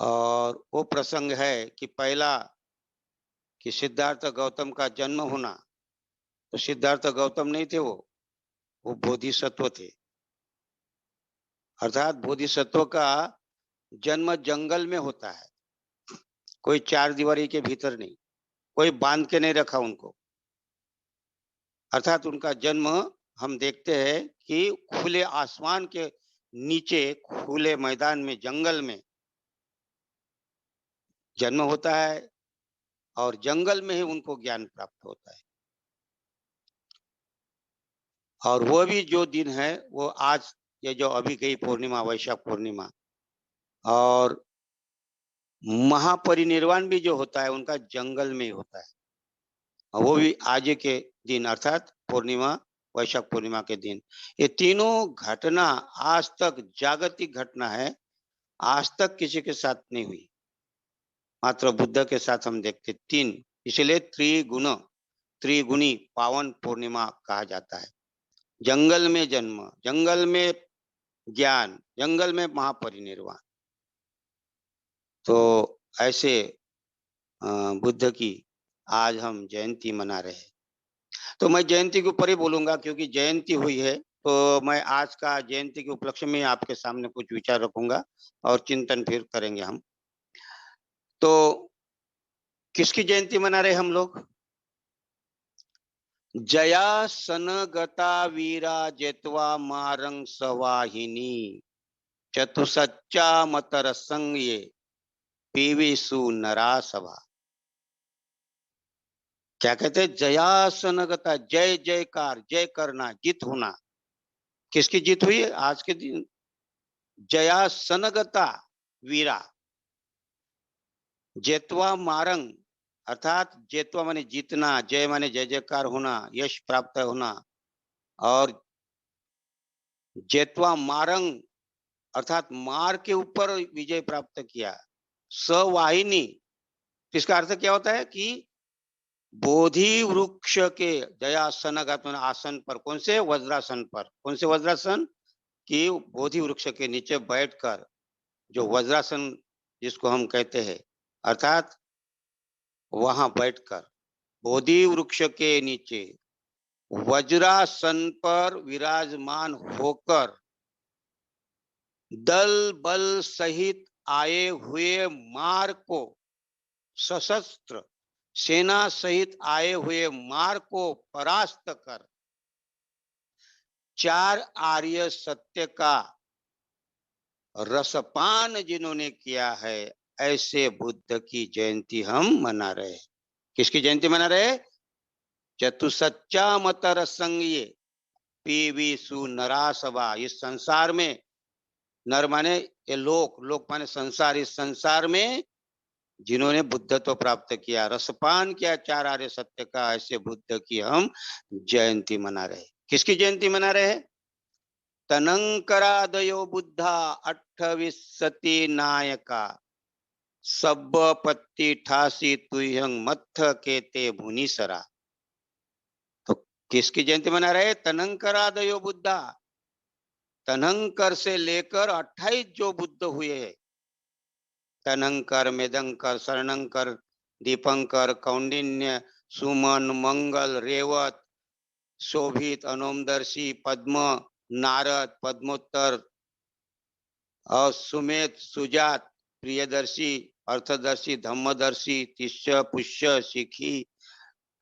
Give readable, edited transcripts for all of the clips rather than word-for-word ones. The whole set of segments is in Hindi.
और वो प्रसंग है कि पहला कि सिद्धार्थ गौतम का जन्म होना। तो सिद्धार्थ गौतम नहीं थे, वो बोधिसत्व थे। अर्थात बोधिसत्व का जन्म जंगल में होता है, कोई चार दीवारी के भीतर नहीं, कोई बांध के नहीं रखा उनको। अर्थात उनका जन्म हम देखते हैं कि खुले आसमान के नीचे, खुले मैदान में, जंगल में जन्म होता है और जंगल में ही उनको ज्ञान प्राप्त होता है। और वो भी जो दिन है वो आज, ये जो अभी गई पूर्णिमा, वैशाख पूर्णिमा, और महापरिनिर्वाण भी जो होता है उनका जंगल में ही होता है, और वो भी आज के दिन अर्थात पूर्णिमा, वैशाख पूर्णिमा के दिन। ये तीनों घटना आज तक जागतिक घटना है, आज तक किसी के साथ नहीं हुई, मात्र बुद्ध के साथ हम देखते तीन। इसलिए त्रिगुणी पावन पूर्णिमा कहा जाता है। जंगल में जन्म, जंगल में ज्ञान, जंगल में महापरिनिर्वाण। तो ऐसे बुद्ध की आज हम जयंती मना रहे हैं। तो मैं जयंती के ऊपर ही बोलूंगा, क्योंकि जयंती हुई है। तो मैं आज का जयंती के उपलक्ष्य में आपके सामने कुछ विचार रखूंगा और चिंतन फिर करेंगे हम। तो किसकी जयंती मना रहे हम लोग? जया सनगता वीरा जेत्वा मारंग सवाहिनी चतुसच्चा मतर संगे पीवीसु नरा सभा। क्या कहते हैं? जया सनगता, जय जयकार, जय करना, जीत होना। किसकी जीत हुई है आज के दिन? जया सनगता वीरा जेत्वा मारंग, अर्थात जेत्वा माने जीतना, जय माने जय जयकार होना, यश प्राप्त होना, और जेत्वा मारंग अर्थात मार के ऊपर विजय प्राप्त किया। सवाहिनी, इसका अर्थ क्या होता है कि बोधि वृक्ष के जयासन, आसन पर, कौन से? वज्रासन पर। कौन से वज्रासन? कि बोधि वृक्ष के नीचे बैठकर, जो वज्रासन जिसको हम कहते हैं, अर्थात वहां बैठकर बोधि वृक्ष के नीचे वज्रासन पर विराजमान होकर दल बल सहित आए हुए मार को, सशस्त्र सेना सहित आए हुए मार को परास्त कर चार आर्य सत्य का रसपान जिन्होंने किया है, ऐसे बुद्ध की जयंती हम मना रहे हैं। किसकी जयंती मना रहे? चतुसच्चा मतर संगे पीवी सु नरासभा। इस संसार में, नर माने ये लोक, लोक माने संसार, इस संसार में जिन्होंने बुद्धत्व प्राप्त किया, रसपान किया चार आर्य सत्य का, ऐसे बुद्ध की हम जयंती मना रहे। किसकी जयंती मना रहे? तनंकरादयो बुद्धा अट्ठविसति नायका सब पत्ती ठासी तुयंग मत्थ केते भुनीसरा। तो किसकी जयंती मना रहे? तनंकरादयो बुद्धा, तनंकर से लेकर 28 जो बुद्ध हुए हैं, तनंकर, मेदंकर, शरणंकर, दीपंकर, कौंडिन्य, सुमन, मंगल, रेवत, शोभित, अनोमदर्शी, पद्म, नारद, पद्मोत्तर और सुमेध, सुजात, प्रियदर्शी, अर्थदर्शी, धम्मदर्शी, तिष्य, पुष्य, शिखी,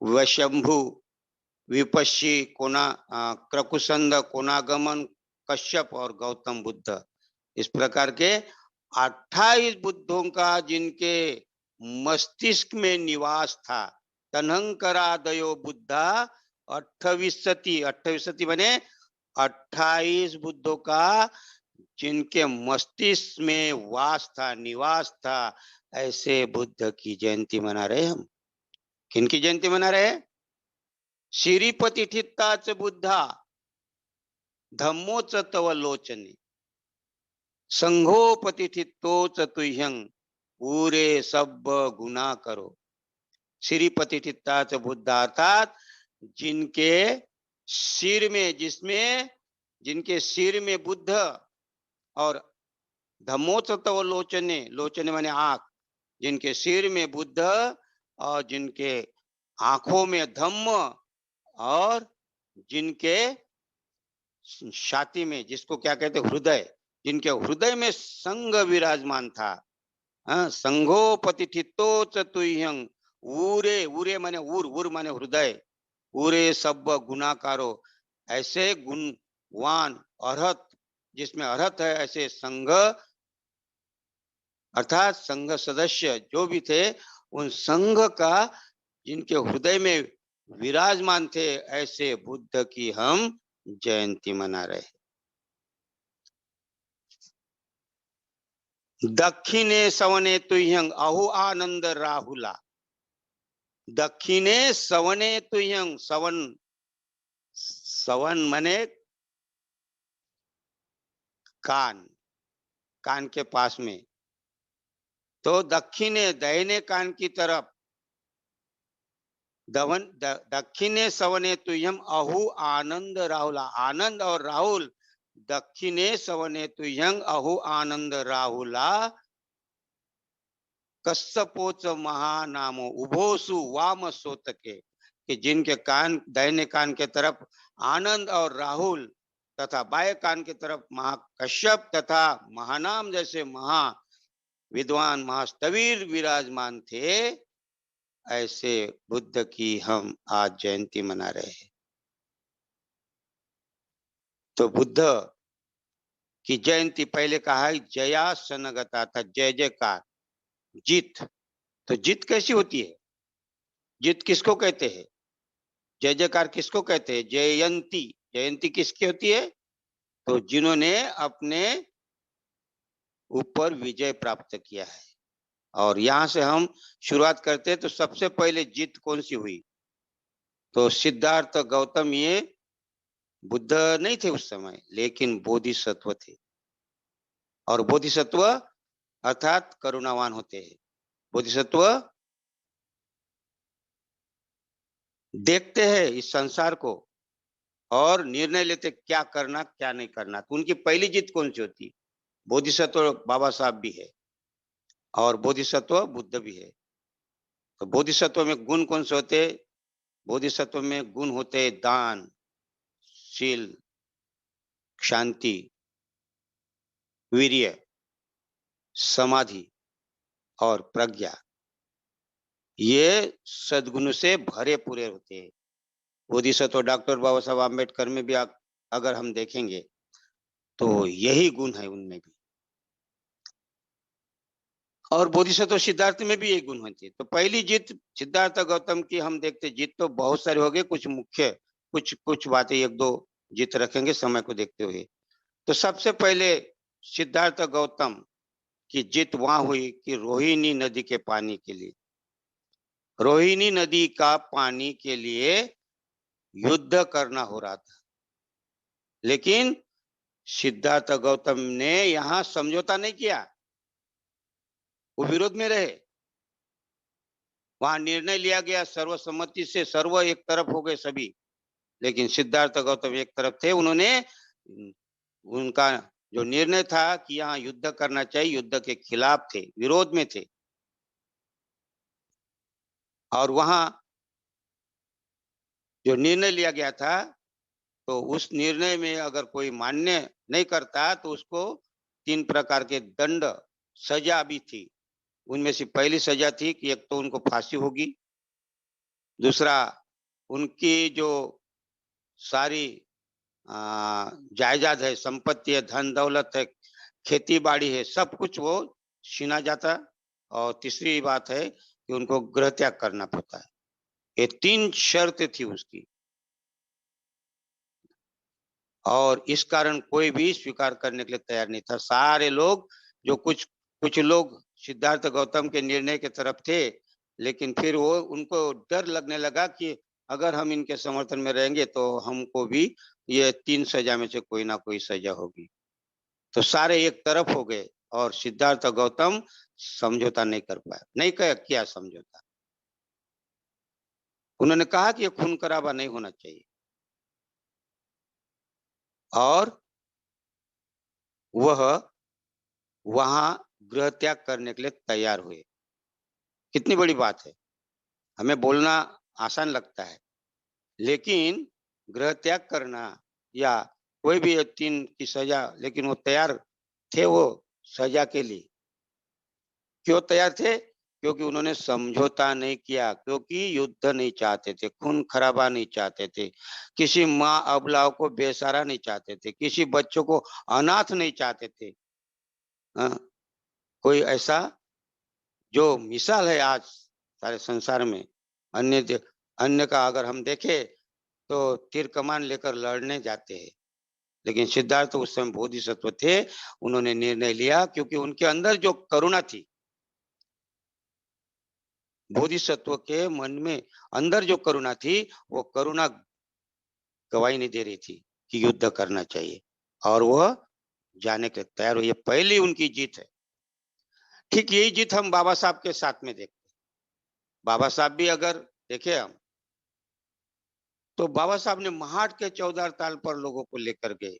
वशंभु, विपश्ची, कोना, क्रकुसंद, कोनागमन, कश्यप और गौतम बुद्ध। इस प्रकार के 28 बुद्धों का जिनके मस्तिष्क में निवास था। तनंकरादयो बुद्धा 28 बने 28 बुद्धों का जिनके मस्तिष्क में वास था, निवास था, ऐसे बुद्ध की जयंती मना रहे हम। किनकी जयंती मना रहे? श्रीपति ठित्ताच बुद्धा धम्मोच तव लोचने संघोपति ठित्तोच तुह्यंग पूरे सब गुना करो। श्रीपति ठित्ताच बुद्धा अर्थात जिनके सिर में, जिसमें जिनके सिर में बुद्ध और धम्मोत्सव लोचने, लोचने माने आंख, जिनके सिर में बुद्ध और जिनके आंखों में धम्म और जिनके छाती में, जिसको क्या कहते हैं, हृदय, जिनके हृदय में संग विराजमान था। हाँ, संघो पतिथितो चतुह्यं, ऊरे, ऊरे माने उर, उर माने हृदय, ऊरे सब गुणाकारो, ऐसे गुणवान अरहत, जिसमें अरहत है, ऐसे संघ अर्थात संघ सदस्य जो भी थे, उन संघ का जिनके हृदय में विराजमान थे, ऐसे बुद्ध की हम जयंती मना रहे हैं। दक्षिणे सवने तुह्यं अहो आनंद राहुला, दक्षिणे सवने तुह्यं, सवन, सवन माने कान, कान के पास में, तो दक्षिणे दाहिने कान की तरफ, दक्षिणे सवने तुह्यम अहु आनंद राहुला, आनंद और राहुल, दक्षिणे सवने तुह्यं अहु आनंद राहुला, कस्सपोच महानामो उभोसु वाम सोतके, कि जिनके कान दाहिने कान के तरफ आनंद और राहुल तथा बाएं कान की तरफ महाकश्यप तथा महानाम जैसे महा विद्वान महास्तवीर विराजमान थे, ऐसे बुद्ध की हम आज जयंती मना रहे हैं। तो बुद्ध की जयंती पहले कहा है जया सनगता था, जय जयकार, जीत। तो जीत कैसी होती है? जीत किसको कहते हैं? जय जयकार किसको कहते हैं? जयंती, जयंती किसकी होती है? तो जिन्होंने अपने ऊपर विजय प्राप्त किया है। और यहां से हम शुरुआत करते हैं, तो सबसे पहले जीत कौन सी हुई? तो सिद्धार्थ गौतम ये बुद्ध नहीं थे उस समय, लेकिन बोधिसत्व थे। और बोधिसत्व अर्थात करुणावान होते हैं। बोधिसत्व देखते हैं इस संसार को और निर्णय लेते क्या करना क्या नहीं करना। तो उनकी पहली जीत कौन सी होती? बोधिसत्व बाबा साहब भी है और बोधिसत्व बुद्ध भी है। तो बोधिसत्व में गुण कौन से होते? बोधिसत्व में गुण होते दान, शील, शांति, वीर्य, समाधि और प्रज्ञा। ये सद्गुण से भरे पूरे होते हैं। बोधिसत्व डॉक्टर बाबा साहब आम्बेडकर में भी अगर हम देखेंगे तो यही गुण है उनमें भी। और बोधिसत्व सिद्धार्थ में भी यही गुण होती है। तो पहली जीत सिद्धार्थ गौतम की हम देखते, जीत तो बहुत सारे हो गए, कुछ मुख्य कुछ कुछ बातें एक दो जीत रखेंगे समय को देखते हुए। तो सबसे पहले सिद्धार्थ गौतम की जीत वहां हुई कि रोहिणी नदी के पानी के लिए, रोहिणी नदी का पानी के लिए युद्ध करना हो रहा था। लेकिन सिद्धार्थ गौतम ने यहां समझौता नहीं किया, वो विरोध में रहे। वहां निर्णय लिया गया सर्वसम्मति से, सर्व एक तरफ हो गए सभी, लेकिन सिद्धार्थ गौतम एक तरफ थे। उन्होंने उनका जो निर्णय था कि यहाँ युद्ध करना चाहिए, युद्ध के खिलाफ थे, विरोध में थे। और वहां जो निर्णय लिया गया था, तो उस निर्णय में अगर कोई मान्य नहीं करता तो उसको 3 प्रकार के दंड, सजा भी थी। उनमें से पहली सजा थी कि एक तो उनको फांसी होगी, दूसरा उनकी जो सारी जायदाद है, संपत्ति है, धन दौलत है, खेती बाड़ी है, सब कुछ वो छीना जाता। और तीसरी बात है कि उनको गृह त्याग करना पड़ता है। ये 3 शर्त थी उसकी। और इस कारण कोई भी स्वीकार करने के लिए तैयार नहीं था। सारे लोग, जो कुछ कुछ लोग सिद्धार्थ गौतम के निर्णय के तरफ थे, लेकिन फिर वो उनको डर लगने लगा कि अगर हम इनके समर्थन में रहेंगे तो हमको भी ये 3 सजा में से कोई ना कोई सजा होगी। तो सारे एक तरफ हो गए और सिद्धार्थ गौतम समझौता नहीं कर पाया, नहीं किया समझौता। उन्होंने कहा कि ये खून खराबा नहीं होना चाहिए। और वह वहां गृह त्याग करने के लिए तैयार हुए। कितनी बड़ी बात है। हमें बोलना आसान लगता है, लेकिन गृह त्याग करना या कोई भी 3 की सजा, लेकिन वो तैयार थे वो सजा के लिए। क्यों तैयार थे? क्योंकि उन्होंने समझौता नहीं किया, क्योंकि युद्ध नहीं चाहते थे, खून-खराबा नहीं चाहते थे, किसी माँ अबलाओं को बेसहारा नहीं चाहते थे, किसी बच्चों को अनाथ नहीं चाहते थे। हाँ, कोई ऐसा जो मिसाल है आज सारे संसार में, अन्य अन्य का अगर हम देखें तो तीर कमान लेकर लड़ने जाते हैं। लेकिन सिद्धार्थ उस समय बोधिसत्व थे, उन्होंने निर्णय लिया क्योंकि उनके अंदर जो करुणा थी, बोधिसत्व के मन में अंदर जो करुणा थी, वो करुणा गवाही नहीं दे रही थी कि युद्ध करना चाहिए, और वह जाने के लिए तैयार हुई। ये पहली उनकी जीत है। ठीक यही जीत हम बाबा साहब के साथ में देखते हैं। बाबा साहब भी अगर देखें हम, तो बाबा साहब ने महाड के 14 ताल पर लोगों को लेकर गए।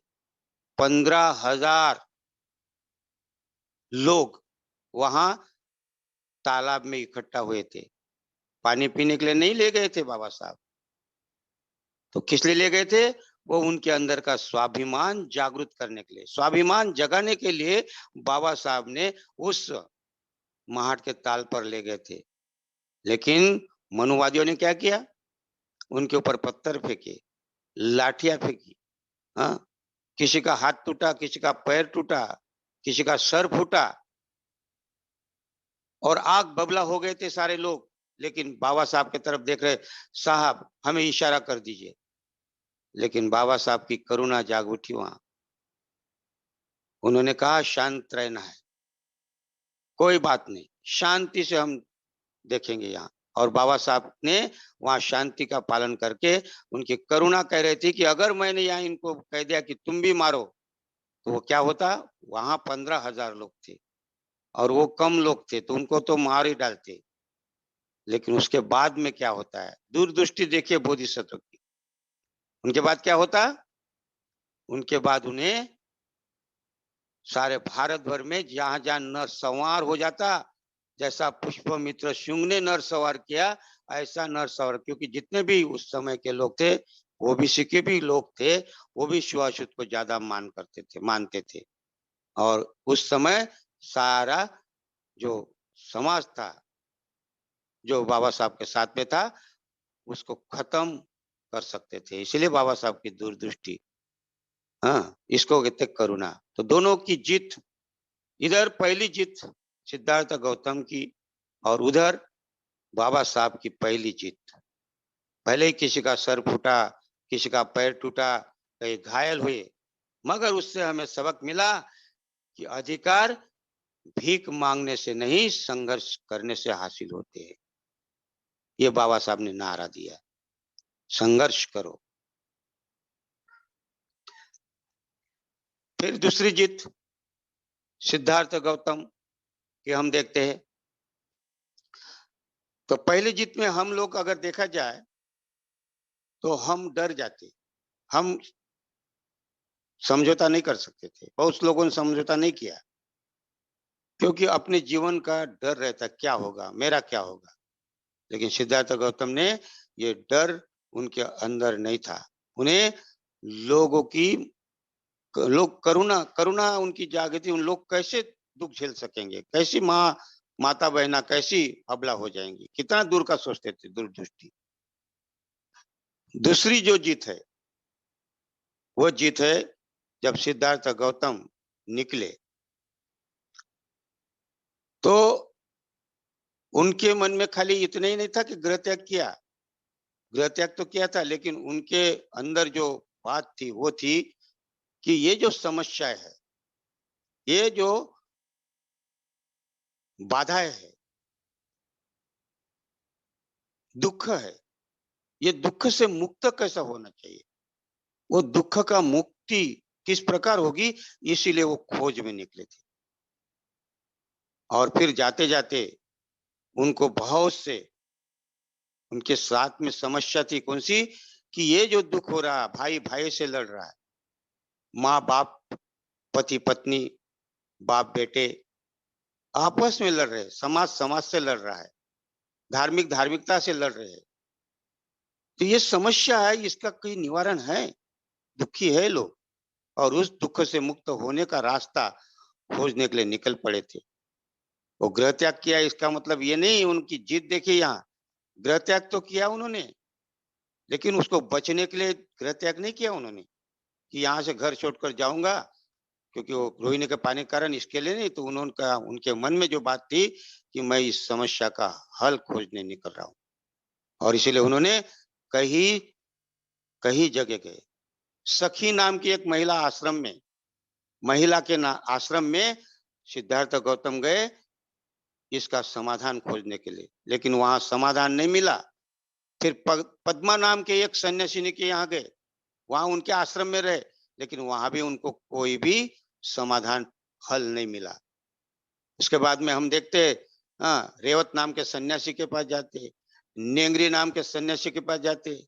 15,000 लोग वहां तालाब में इकट्ठा हुए थे। पानी पीने के लिए नहीं ले गए थे बाबा साहब। तो किस लिए ले गए थे? वो उनके अंदर का स्वाभिमान जागृत करने के लिए, स्वाभिमान जगाने के लिए बाबा साहब ने उस महाट के ताल पर ले गए थे। लेकिन मनुवादियों ने क्या किया? उनके ऊपर पत्थर फेंके, लाठियां फेंकी। हाँ, किसी का हाथ टूटा, किसी का पैर टूटा, किसी का सर फूटा, और आग बबला हो गए थे सारे लोग। लेकिन बाबा साहब की तरफ देख रहे, साहब हमें इशारा कर दीजिए। लेकिन बाबा साहब की करुणा जाग उठी वहां। उन्होंने कहा शांत रहना है, कोई बात नहीं, शांति से हम देखेंगे यहाँ। और बाबा साहब ने वहां शांति का पालन करके, उनकी करुणा कह रही थी कि अगर मैंने यहाँ इनको कह दिया कि तुम भी मारो, तो वो क्या होता? वहां 15,000 लोग थे और वो कम लोग थे, तो उनको तो मार ही डालते। लेकिन उसके बाद में क्या होता है? दूरदृष्टि देखिए बोधिसत्व की। उनके बाद क्या होता? उनके बाद उन्हें सारे भारत भर में जहां जहां नरसंहार हो जाता, जैसा पुष्पमित्र शुंग ने नरसंहार किया, ऐसा नरसंहार, क्योंकि जितने भी उस समय के लोग थे, वो भी सिखे भी लोग थे, वो भी शिवाशुद्ध को ज्यादा मानते थे। और उस समय सारा जो समाज था, जो बाबा साहब के साथ में था, उसको खत्म कर सकते थे। इसलिए बाबा साहब की दूरदृष्टि, हाँ, इसको कहते करुणा। तो दोनों की जीत, इधर पहली जीत सिद्धार्थ गौतम की, और उधर बाबा साहब की पहली जीत। भले ही किसी का सर फूटा, किसी का पैर टूटा, कई घायल हुए, मगर उससे हमें सबक मिला कि अधिकार भीख मांगने से नहीं, संघर्ष करने से हासिल होते हैं। ये बाबा साहब ने नारा दिया, संघर्ष करो। फिर दूसरी जीत सिद्धार्थ गौतम की हम देखते हैं। तो पहली जीत में हम लोग अगर देखा जाए, तो हम डर जाते, हम समझौता नहीं कर सकते थे। बहुत लोगों ने समझौता नहीं किया, क्योंकि अपने जीवन का डर रहता, क्या होगा, मेरा क्या होगा। लेकिन सिद्धार्थ गौतम ने ये डर उनके अंदर नहीं था। उन्हें लोगों की, लोग करुणा करुणा उनकी जागी थी। उन लोग कैसे दुख झेल सकेंगे, कैसी माता बहना कैसी अबला हो जाएंगी, कितना दूर का सोचते थे, दूरदृष्टि। दूसरी जो जीत है, वो जीत है जब सिद्धार्थ गौतम निकले, तो उनके मन में खाली इतना ही नहीं था कि गृह त्याग किया। गृह त्याग तो किया था, लेकिन उनके अंदर जो बात थी वो थी कि ये जो समस्या है, ये जो बाधाएं है, दुख है, ये दुख से मुक्त कैसा होना चाहिए, वो दुख का मुक्ति किस प्रकार होगी, इसीलिए वो खोज में निकले थे। और फिर जाते जाते उनको बहुत से, उनके साथ में समस्या थी कौन सी, कि ये जो दुख हो रहा, भाई भाई से लड़ रहा है, माँ बाप, पति पत्नी, बाप बेटे आपस में लड़ रहे हैं, समाज समाज से लड़ रहा है, धार्मिक धार्मिकता से लड़ रहे हैं। तो ये समस्या है, इसका कोई निवारण है? दुखी है लोग और उस दुख से मुक्त होने का रास्ता खोजने के लिए निकल पड़े थे। वो गृह त्याग किया इसका मतलब ये नहीं उनकी जिद देखिए यहाँ, गृह त्याग तो किया उन्होंने, लेकिन उसको बचने के लिए गृह त्याग नहीं किया उन्होंने कि यहाँ से घर छोड़कर जाऊंगा, क्योंकि वो रोहिणी के पानी के कारण इसके लिए नहीं, तो उन्होंने कहा उनके मन में जो बात थी कि मैं इस समस्या का हल खोजने निकल रहा हूँ, और इसीलिए उन्होंने कहीं कहीं जगह गए। सखी नाम की एक महिला आश्रम में, महिला के आश्रम में सिद्धार्थ गौतम गए इसका समाधान खोजने के लिए, लेकिन वहां समाधान नहीं मिला। फिर पद्मा नाम के एक सन्यासिनी के यहाँ गए, वहां उनके आश्रम में रहे, लेकिन वहां भी उनको कोई भी समाधान हल नहीं मिला। उसके बाद में हम देखते हाँ रेवत नाम के सन्यासी के पास जाते, नेंगरी नाम के सन्यासी के पास जाते,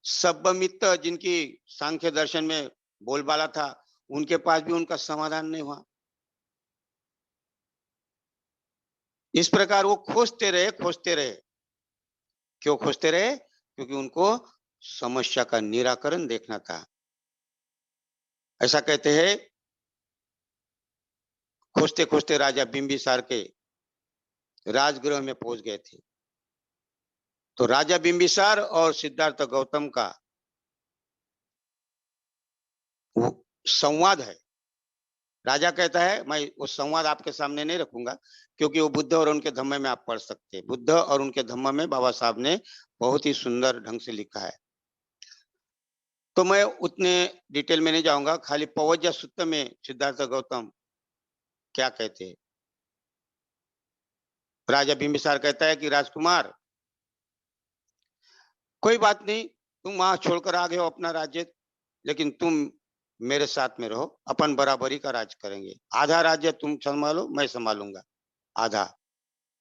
सब्बमित जिनकी सांख्य दर्शन में बोलबाला था उनके पास भी उनका समाधान नहीं हुआ। इस प्रकार वो खोजते रहे खोजते रहे। क्यों खोजते रहे? क्योंकि उनको समस्या का निराकरण देखना था। ऐसा कहते हैं खोजते खोजते राजा बिंबिसार के राजगृह में पहुंच गए थे। तो राजा बिंबिसार और सिद्धार्थ गौतम का वो संवाद है। राजा कहता है मैं वो संवाद आपके सामने नहीं रखूंगा, क्योंकि वो बुद्ध और उनके धम्म में आप पढ़ सकते हैं। बुद्ध और उनके धम्म में बाबा साहब ने बहुत ही सुंदर ढंग से लिखा है, तो मैं उतने डिटेल में नहीं जाऊंगा। खाली पवज्जा सूत्र में सिद्धार्थ गौतम क्या कहते हैं। राजा बिंबिसार कहता है कि राजकुमार कोई बात नहीं, तुम वहां छोड़कर आ गए हो अपना राज्य, लेकिन तुम मेरे साथ में रहो, अपन बराबरी का राज करेंगे। आधा राज्य तुम संभालो, मैं संभालूंगा आधा।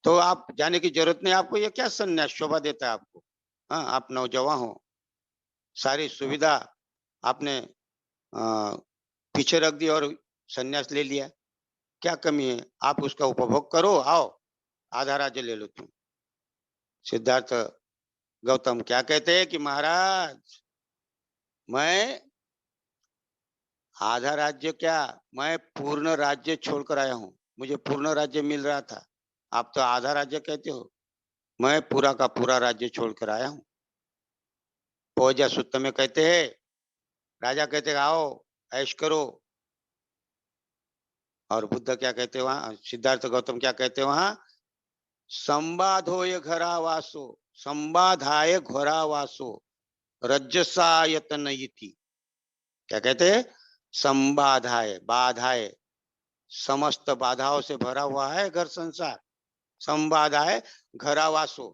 तो आप जाने की जरूरत नहीं, आपको ये क्या संन्यास शोभा देता है आपको? हाँ, आप नौजवान हो, सारी सुविधा आपने पीछे रख दी और संन्यास ले लिया, क्या कमी है? आप उसका उपभोग करो, आओ आधा राज्य ले लो तुम। सिद्धार्थ गौतम क्या कहते हैं कि महाराज मैं आधा राज्य क्या, मैं पूर्ण राज्य छोड़कर आया हूँ, मुझे पूर्ण राज्य मिल रहा था, आप तो आधा राज्य कहते हो। मैं पूरा का पूरा राज्य छोड़कर आया हूँ। पौजा सूत्र में कहते हैं, राजा कहते हैं आओ ऐश करो, और बुद्ध क्या कहते हैं वहां, सिद्धार्थ गौतम क्या कहते हैं वहां, संबाधोय घरावासो, संबाधाय घोरावासो रज्जसायतन इति। क्या कहते हैं? संबाधाय, बाधाय, समस्त बाधाओं से भरा हुआ है घर संसार। संबाधाय घरावासो,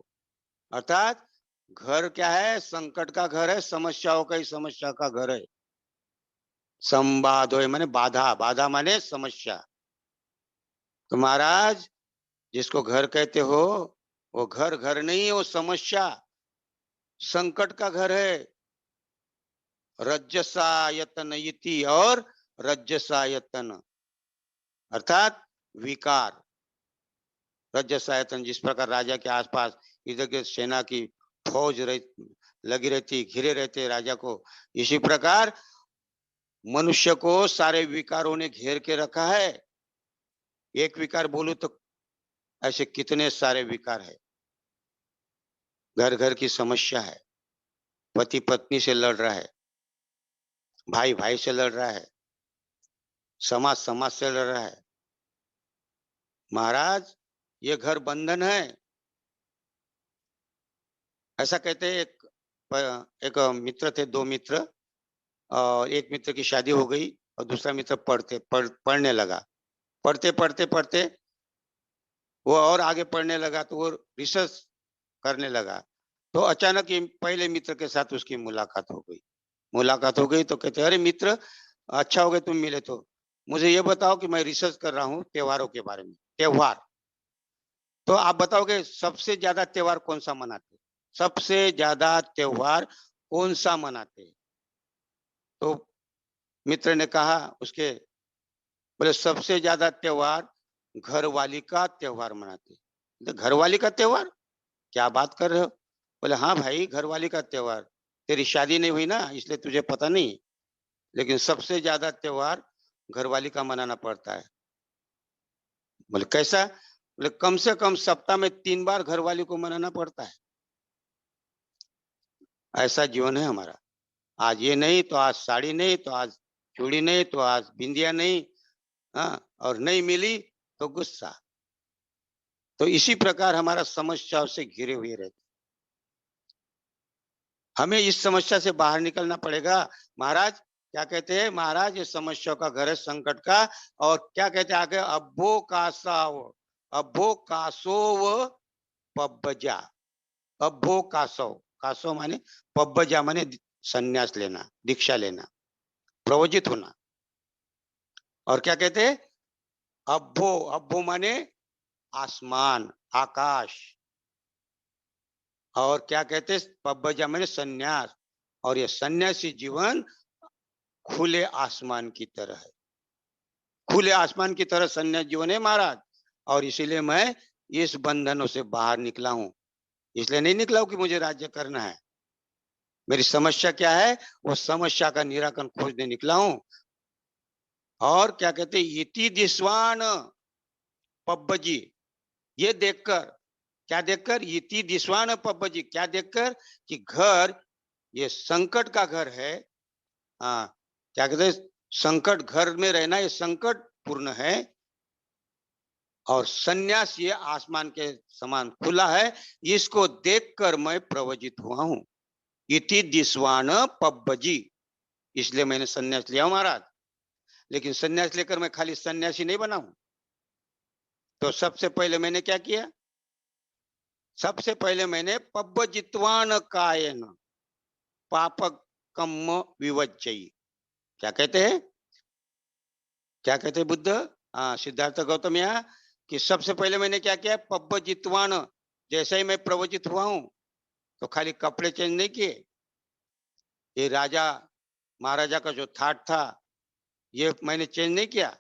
अर्थात घर क्या है? संकट का घर है, समस्याओं का ही समस्या का घर है। संबाधोय माने बाधा, बाधा माने समस्या। तो महाराज जिसको घर कहते हो वो घर घर नहीं है, वो समस्या संकट का घर है। रज्जसायतन इति, और रज्जसायतन अर्थात विकार। रज्जसायतन जिस प्रकार राजा के आसपास इधर के सेना की फौज लगी रहती, घिरे रहते राजा को, इसी प्रकार मनुष्य को सारे विकारों ने घेर के रखा है। एक विकार बोलूं तो ऐसे कितने सारे विकार है। घर घर की समस्या है, पति पत्नी से लड़ रहा है, भाई भाई से लड़ रहा है, समाज समाज से लड़ रहा है। महाराज ये घर बंधन है। ऐसा कहते हैं एक मित्र थे, दो मित्र, और एक मित्र की शादी हो गई और दूसरा मित्र पढ़ने लगा। पढ़ते पढ़ते पढ़ते वो और आगे पढ़ने लगा, तो वो रिसर्च करने लगा। तो अचानक ये पहले मित्र के साथ उसकी मुलाकात हो गई। मुलाकात हो गई तो कहते अरे मित्र, अच्छा हो गया तुम मिले। तो मुझे ये बताओ कि मैं रिसर्च कर रहा हूँ त्योहारों के बारे में। त्योहार, तो आप बताओगे सबसे ज्यादा त्योहार कौन सा मनाते? सबसे ज्यादा त्योहार कौन सा मनाते? तो मित्र ने कहा, उसके बोले सबसे ज्यादा त्योहार घरवाली का त्योहार मनाते। तो घरवाली का त्योहार, क्या बात कर रहे हो? बोले हाँ भाई, घरवाली का त्योहार। तेरी शादी नहीं हुई ना, इसलिए तुझे पता नहीं, लेकिन सबसे ज्यादा त्योहार घरवाली का मनाना पड़ता है। बोले कैसा? बोले कम से कम सप्ताह में 3 बार घरवाली को मनाना पड़ता है। ऐसा जीवन है हमारा। आज ये नहीं तो आज साड़ी नहीं, तो आज चूड़ी नहीं, तो आज बिंदिया नहीं। हाँ, और नहीं मिली तो गुस्सा। तो इसी प्रकार हमारा समस्याओं से घिरे हुए रहते। हमें इस समस्या से बाहर निकलना पड़ेगा। महाराज क्या कहते हैं? महाराज ये समस्या का घर है, संकट का। और क्या कहते हैं आगे? अब्बो कासोव पब्बजा। अब्बो कासव, कासव माने पब्बजा माने संन्यास लेना, दीक्षा लेना, प्रवचित होना। और क्या कहते हैं? अब्बो, अब्बो माने आसमान, आकाश। और क्या कहते हैं? पब्बजा माने संन्यास। और ये सन्यासी जीवन खुले आसमान की तरह है। खुले आसमान की तरह सन्यास जीवन है महाराज। और इसीलिए मैं इस बंधनों से बाहर निकला हूं। इसलिए नहीं निकला हूं कि मुझे राज्य करना है। मेरी समस्या क्या है? वो समस्या का निराकरण खोजने निकला हूं। और क्या कहते हैं? इति दिस्वान पब्बजी। ये देखकर, क्या देखकर? इति दिस्वान पब्बजी, क्या देखकर? कि घर ये संकट का घर है। हाँ, क्या कहते हैं? संकट, घर में रहना ये संकट पूर्ण है। और सन्यास ये आसमान के समान खुला है। इसको देखकर मैं प्रवचित हुआ हूं। इति दिस्वान पब्बजी। इसलिए मैंने सन्यास लिया हूं महाराज। लेकिन सन्यास लेकर मैं खाली सन्यासी नहीं बना हूं। तो सबसे पहले मैंने क्या किया? सबसे पहले मैंने पब्बजित्वान कायन पापक कम्म विवज्जयी। क्या कहते हैं? क्या कहते हैं बुद्ध? सिद्धार्थ गौतम यहाँ, कि सबसे पहले मैंने क्या किया? पब्बजित्वान। जैसे ही मैं प्रवचित हुआ हूं तो खाली कपड़े चेंज नहीं किए। ये राजा महाराजा का जो थाट था ये मैंने चेंज नहीं किया।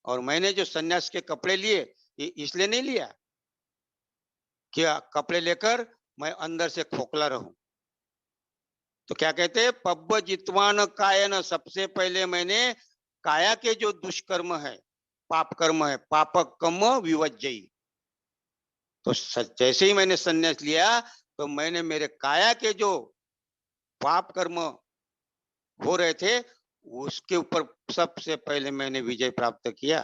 और मैंने जो सन्यास के कपड़े लिए, ये इसलिए नहीं लिया कि कपड़े लेकर मैं अंदर से खोखला रहूं। तो क्या कहते हैं? पब्ब जितवान कायन। सबसे पहले मैंने काया के जो दुष्कर्म है, पाप कर्म है, पापक कर्म विवज्जयी। तो जैसे ही मैंने संन्यास लिया तो मैंने मेरे काया के जो पाप कर्म हो रहे थे उसके ऊपर सबसे पहले मैंने विजय प्राप्त किया।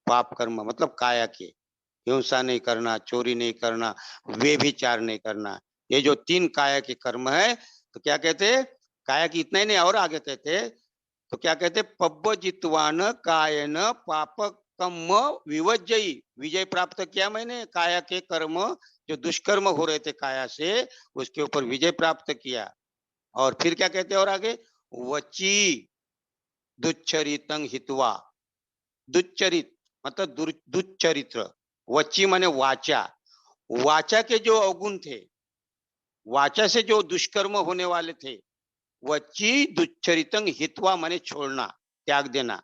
पाप कर्म मतलब काया के, हिंसा नहीं करना, चोरी नहीं करना, व्यभिचार नहीं करना। ये जो 3 काया के कर्म है, तो क्या कहते हैं? काया की इतना ही नहीं, और आगे कहते हैं, तो क्या कहते हैं? पब्बजित्वान कायन पाप कर्म विवज्जयी। विजय प्राप्त किया मैंने काया के कर्म, जो दुष्कर्म हो रहे थे काया से, उसके ऊपर विजय प्राप्त किया। और फिर क्या कहते हैं और आगे? वची दुच्चरितं हित्वा। दुच्चरित मतलब दुच्चरित्र। वची माने वाचा। वाचा के जो अवगुण थे, वाचा से जो दुष्कर्म होने वाले थे, वची दुच्चरितं हित्वा माने छोड़ना, त्याग देना।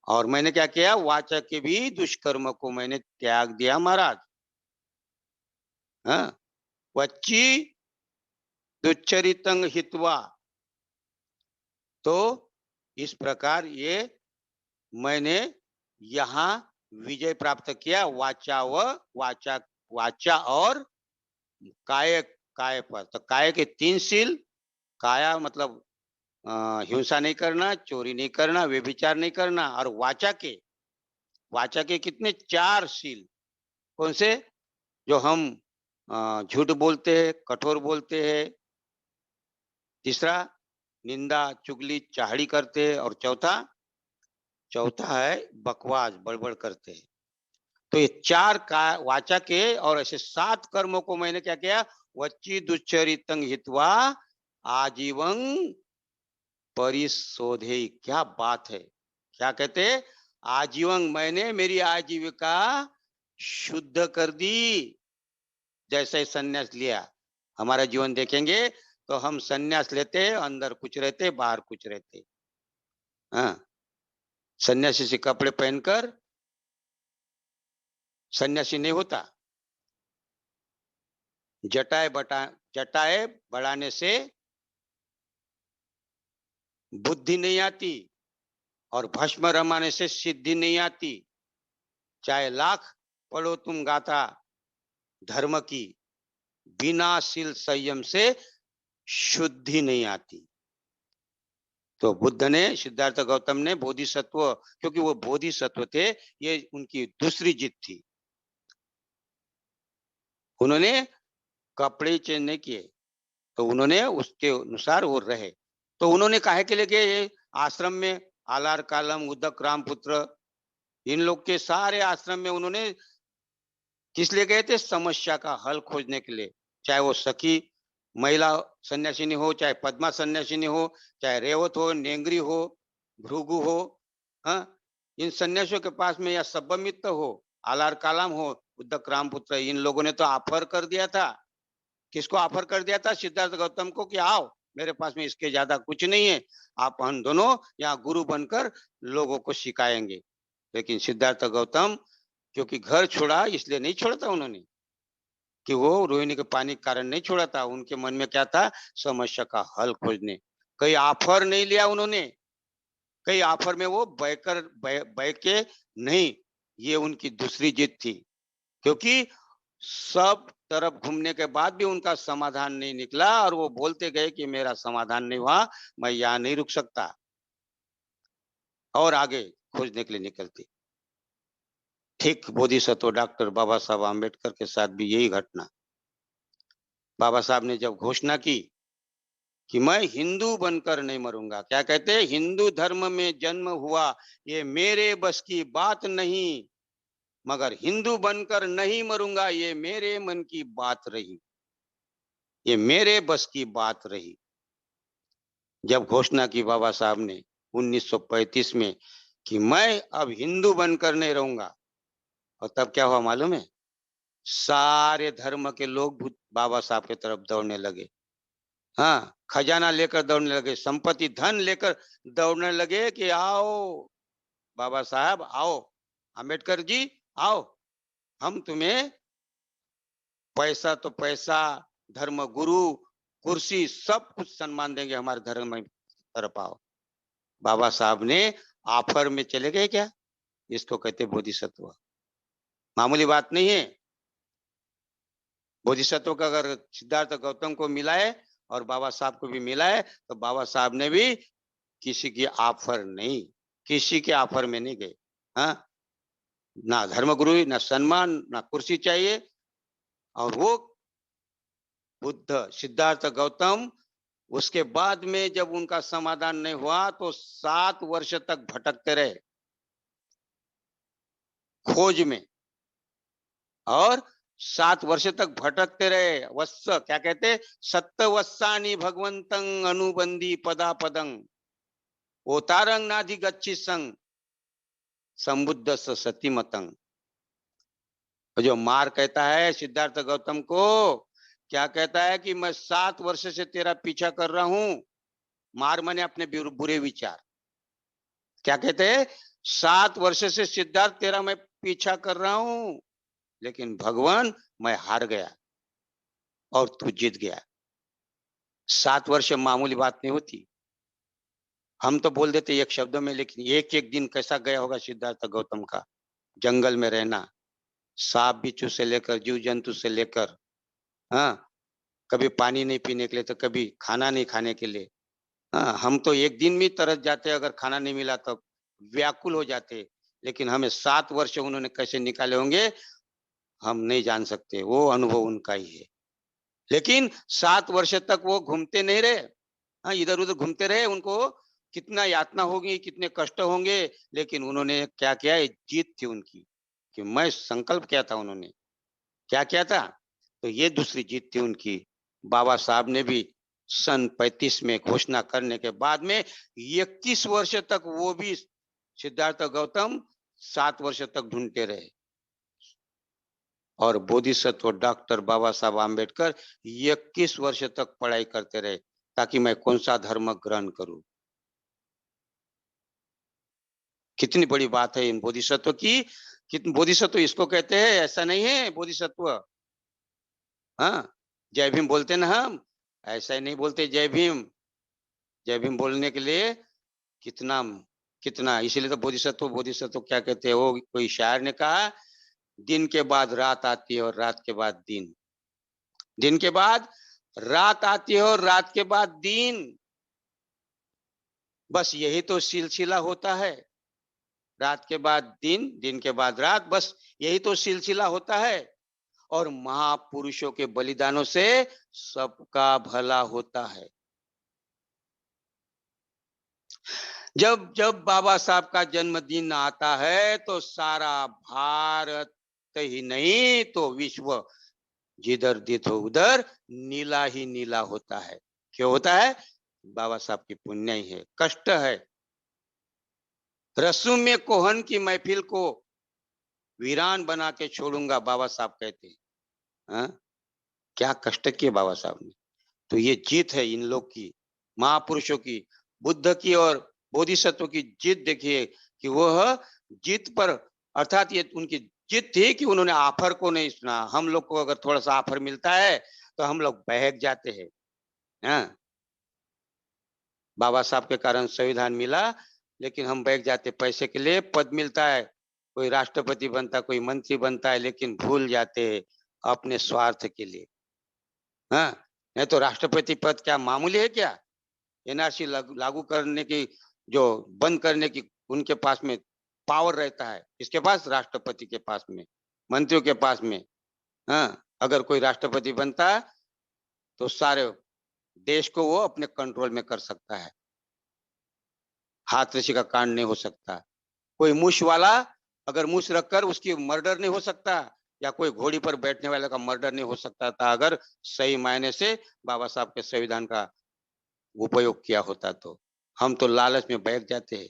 और मैंने क्या किया? वाचा के भी दुष्कर्म को मैंने त्याग दिया महाराज। हाँ, वची दुच्चरितं हित्वा। तो इस प्रकार ये मैंने यहाँ विजय प्राप्त किया। वाचा व वाचा, वाचा और काय, काय पर। तो काय के 3 शील। काया मतलब हिंसा नहीं करना, चोरी नहीं करना, व्यभिचार नहीं करना। और वाचा के कितने? 4 शील। कौन से? जो हम झूठ बोलते हैं, कठोर बोलते हैं। तीसरा, निंदा चुगली चाहड़ी करते हैं। और चौथा, चौथा है बकवास, बड़बड़ करते हैं। तो ये 4 का वाचा के और ऐसे 7 कर्मों को मैंने क्या किया? वच्ची दुच्चरितं हित्वा आजीवं परिशोधे। क्या बात है! क्या कहते? आजीवन, मैंने मेरी आजीविका शुद्ध कर दी। जैसे संन्यास लिया, हमारा जीवन देखेंगे तो हम संन्यास लेते, अंदर कुछ रहते, बाहर कुछ रहते। हाँ, सन्यासी से कपड़े पहनकर सन्यासी नहीं होता। जटाएं बढ़ाने से बुद्धि नहीं आती और भस्म रमाने से सिद्धि नहीं आती। चाहे लाख पढ़ो तुम गाथा धर्म की, बिना शील संयम से शुद्धि नहीं आती। तो बुद्ध ने, सिद्धार्थ गौतम ने बोधिसत्व, क्योंकि वो बोधिसत्व थे, ये उनकी दूसरी जीत थी। उन्होंने कपड़े चेंज नहीं किए, तो उन्होंने उसके अनुसार वो रहे। तो उन्होंने काहे के लिए गए ये आश्रम में? आलार कालम, उदक रामपुत्र, इन लोग के सारे आश्रम में उन्होंने किस लिए गए थे? समस्या का हल खोजने के लिए। चाहे वो सखी महिला सन्यासिनी हो, चाहे पद्मा सन्यासिनी हो, चाहे रेवत हो, नेंगरी हो, भृगु हो, हाँ, इन सन्यासियों के पास में या सब्बमित्र हो, आलार कालाम हो, उदक रामपुत्र, इन लोगों ने तो ऑफर कर दिया था। किसको ऑफर कर दिया था? सिद्धार्थ गौतम को, कि आओ मेरे पास में इसके ज्यादा कुछ नहीं है, आप हम दोनों यहाँ गुरु बनकर लोगों को सिखाएंगे। लेकिन सिद्धार्थ गौतम, क्योंकि घर छोड़ा, इसलिए नहीं छोड़ा था उन्होंने कि वो रोहिणी के पानी के कारण नहीं छोड़ा था। उनके मन में क्या था? समस्या का हल खोजने। कई ऑफर नहीं लिया उन्होंने, कई ऑफर में वो बह के नहीं। ये उनकी दूसरी जीत थी, क्योंकि सब तरफ घूमने के बाद भी उनका समाधान नहीं निकला और वो बोलते गए कि मेरा समाधान नहीं हुआ, मैं यहाँ नहीं रुक सकता, और आगे खोजने के लिए निकलती। ठीक बोधिसत्व डॉक्टर बाबा साहब आम्बेडकर के साथ भी यही घटना। बाबा साहब ने जब घोषणा की कि मैं हिंदू बनकर नहीं मरूंगा, क्या कहते हैं? हिंदू धर्म में जन्म हुआ, ये मेरे बस की बात नहीं, मगर हिंदू बनकर नहीं मरूंगा, ये मेरे मन की बात रही, ये मेरे बस की बात रही। जब घोषणा की बाबा साहब ने 1935 में कि मैं अब हिंदू बनकर नहीं रहूंगा, और तब क्या हुआ मालूम है? सारे धर्म के लोग बाबा साहब की तरफ दौड़ने लगे। हाँ, खजाना लेकर दौड़ने लगे, संपत्ति धन लेकर दौड़ने लगे कि आओ बाबा साहब, आओ अंबेडकर जी, आओ, हम तुम्हें पैसा तो पैसा, धर्म गुरु, कुर्सी, सब कुछ सम्मान देंगे, हमारे धर्म में तरफ आओ। बाबा साहब ने ऑफर में चले गए क्या? इसको कहते बोधिसत्व। मामूली बात नहीं है। बोधिसत्व का अगर सिद्धार्थ गौतम को मिला है और बाबा साहब को भी मिला है, तो बाबा साहब ने भी किसी की ऑफर नहीं, किसी के ऑफर में नहीं गए। हाँ, ना धर्मगुरु, ना सम्मान, ना कुर्सी चाहिए। और वो बुद्ध सिद्धार्थ गौतम, उसके बाद में जब उनका समाधान नहीं हुआ तो 7 वर्ष तक भटकते रहे खोज में, और 7 वर्ष तक भटकते रहे। वत्स क्या कहते? सत्त वत्सानी भगवंतं अनुबंधी पदा पदंग ओतारंग नाधि गच्छी संग संबुद्ध सतीमतंग। जो मार कहता है सिद्धार्थ गौतम को, क्या कहता है कि मैं 7 वर्ष से तेरा पीछा कर रहा हूं। मार माने अपने बुरे विचार। क्या कहते हैं? 7 वर्ष से सिद्धार्थ तेरा मैं पीछा कर रहा हूं, लेकिन भगवान मैं हार गया और तू जीत गया। 7 वर्ष मामूली बात नहीं होती। हम तो बोल देते एक शब्द में, लेकिन एक एक दिन कैसा गया होगा सिद्धार्थ गौतम का। जंगल में रहना, सांप बिच्छू से लेकर जीव जंतु से लेकर, हाँ, कभी पानी नहीं पीने के लिए तो कभी खाना नहीं खाने के लिए। हाँ, हम तो एक दिन में तरस जाते, अगर खाना नहीं मिला तो व्याकुल हो जाते। लेकिन हमें 7 वर्ष उन्होंने कैसे निकाले होंगे हम नहीं जान सकते, वो अनुभव उनका ही है। लेकिन 7 वर्ष तक वो घूमते नहीं रहे। हाँ, इधर उधर घूमते रहे, उनको कितना यातना होगी, कितने कष्ट होंगे, लेकिन उन्होंने क्या किया? ये जीत थी उनकी, कि मैं संकल्प किया था उन्होंने, क्या किया था? तो ये दूसरी जीत थी उनकी। बाबा साहब ने भी सन 35 में घोषणा करने के बाद में 21 वर्ष तक वो भी सिद्धार्थ गौतम 7 वर्ष तक ढूंढते रहे, और बोधिसत्व डॉक्टर बाबा साहब आम्बेडकर 21 वर्ष तक पढ़ाई करते रहे, ताकि मैं कौन सा धर्म ग्रहण करूं। कितनी बड़ी बात है इन बोधिसत्व की। कितने बोधिसत्व इसको कहते हैं, ऐसा नहीं है बोधिसत्व। हाँ, जय भीम बोलते ना हम, ऐसा ही नहीं बोलते जय भीम। जय भीम बोलने के लिए कितना कितना, इसीलिए तो बोधिसत्व बोधिसत्व क्या कहते हैं, वो कोई शायर ने कहा, दिन के बाद रात आती है और रात के बाद दिन। दिन के बाद रात आती है और रात के बाद दिन। बस यही तो सिलसिला होता है। रात के बाद दिन, दिन के बाद रात, बस यही तो सिलसिला होता है। और महापुरुषों के बलिदानों से सबका भला होता है। जब जब बाबा साहब का जन्मदिन आता है तो सारा भारत ही नहीं तो विश्व जिधर देखो उधर नीला ही नीला होता है। क्यों होता है? बाबा साहब की पुण्य ही है। कष्ट है। रसूम में कोहन की महफिल को वीरान बना के छोड़ूंगा, बाबा साहब कहते हैं। हाँ? क्या कष्ट किए बाबा साहब ने। तो ये जीत है इन लोग की, महापुरुषों की, बुद्ध की और बोधिसत्व की जीत। देखिए कि वह जीत पर, अर्थात ये उनकी जीत थी कि उन्होंने आफर को नहीं सुना। हम लोग को अगर थोड़ा सा आफर मिलता है तो हम लोग बहक जाते हैं। हाँ, बाबा साहब के कारण संविधान मिला, लेकिन हम बहक जाते। पैसे के लिए पद मिलता है, कोई राष्ट्रपति बनता है, कोई मंत्री बनता है, लेकिन भूल जाते हैं अपने स्वार्थ के लिए। हाँ, नहीं तो राष्ट्रपति पद क्या मामूली है क्या? एनआरसी लागू करने की, जो बंद करने की उनके पास में पावर रहता है। किसके पास? राष्ट्रपति के पास में, मंत्रियों के पास में। हाँ, अगर कोई राष्ट्रपति बनता है तो सारे देश को वो अपने कंट्रोल में कर सकता है। हाथ ऋषि का कांड नहीं हो सकता। कोई मूछ वाला अगर मूछ रखकर उसकी मर्डर नहीं हो सकता, या कोई घोड़ी पर बैठने वाले का मर्डर नहीं हो सकता था, अगर सही मायने से बाबा साहब के संविधान का उपयोग किया होता तो। हम तो लालच में बहक जाते हैं,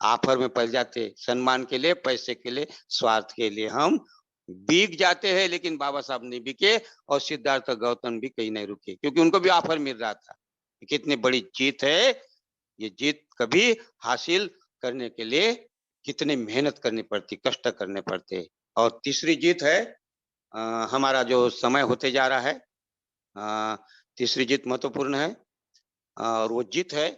आफर में पड़ जाते हैं, सम्मान के लिए, पैसे के लिए, स्वार्थ के लिए हम बिक जाते हैं। लेकिन बाबा साहब नहीं बिके और सिद्धार्थ गौतम भी कहीं नहीं रुके, क्योंकि उनको भी ऑफर मिल रहा था। कितनी बड़ी जीत है। ये जीत कभी हासिल करने के लिए कितनी मेहनत करनी पड़ती, कष्ट करने पड़ते। और तीसरी जीत है, हमारा जो समय होते जा रहा है, अ, तीसरी जीत महत्वपूर्ण है। और वो जीत है,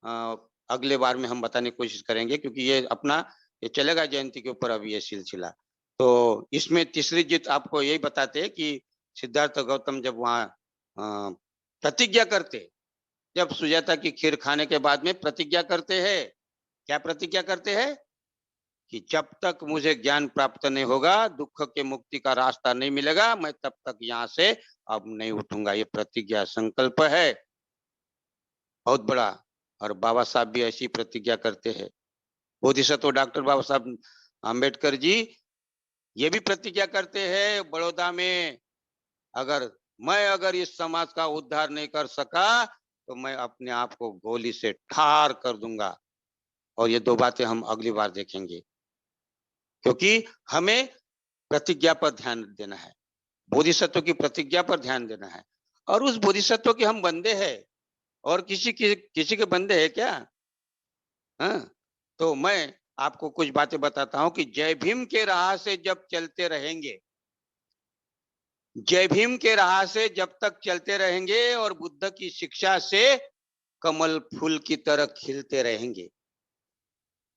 अ, अगले बार में हम बताने की कोशिश करेंगे, क्योंकि ये अपना ये चलेगा जयंती के ऊपर अभी ये सिलसिला। तो इसमें तीसरी जीत आपको यही बताते हैं कि सिद्धार्थ गौतम जब वहाँ प्रतिज्ञा करते, जब सुजाता की खीर खाने के बाद में प्रतिज्ञा करते हैं। क्या प्रतिज्ञा करते हैं? कि जब तक मुझे ज्ञान प्राप्त नहीं होगा, दुख के मुक्ति का रास्ता नहीं मिलेगा, मैं तब तक यहाँ से अब नहीं उठूंगा। ये प्रतिज्ञा संकल्प है बहुत बड़ा। और बाबा साहब भी ऐसी प्रतिज्ञा करते हैं। बोधिसत्व डॉक्टर बाबा साहब आम्बेडकर जी ये भी प्रतिज्ञा करते हैं बड़ौदा में, अगर इस समाज का उद्धार नहीं कर सका तो मैं अपने आप को गोली से ठार कर दूंगा। और ये दो बातें हम अगली बार देखेंगे, क्योंकि हमें प्रतिज्ञा पर ध्यान देना है, बोधिसत्व की प्रतिज्ञा पर ध्यान देना है। और उस बोधिसत्व के हम बंदे हैं, और किसी के बंदे हैं क्या? हाँ, तो मैं आपको कुछ बातें बताता हूँ कि जय भीम के राह से जब चलते रहेंगे, जय भीम के राह से जब तक चलते रहेंगे और बुद्ध की शिक्षा से कमल फूल की तरह खिलते रहेंगे,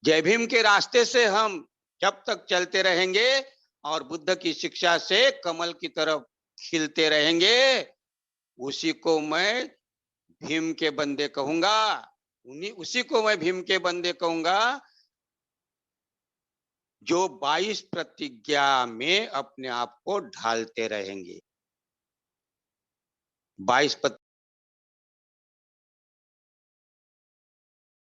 जय भीम के रास्ते से हम जब तक चलते रहेंगे और बुद्ध की शिक्षा से कमल की तरफ खिलते रहेंगे, उसी को मैं भीम के बंदे कहूंगा। उसी को मैं भीम के बंदे कहूंगा जो 22 प्रतिज्ञा में अपने आप को ढालते रहेंगे। 22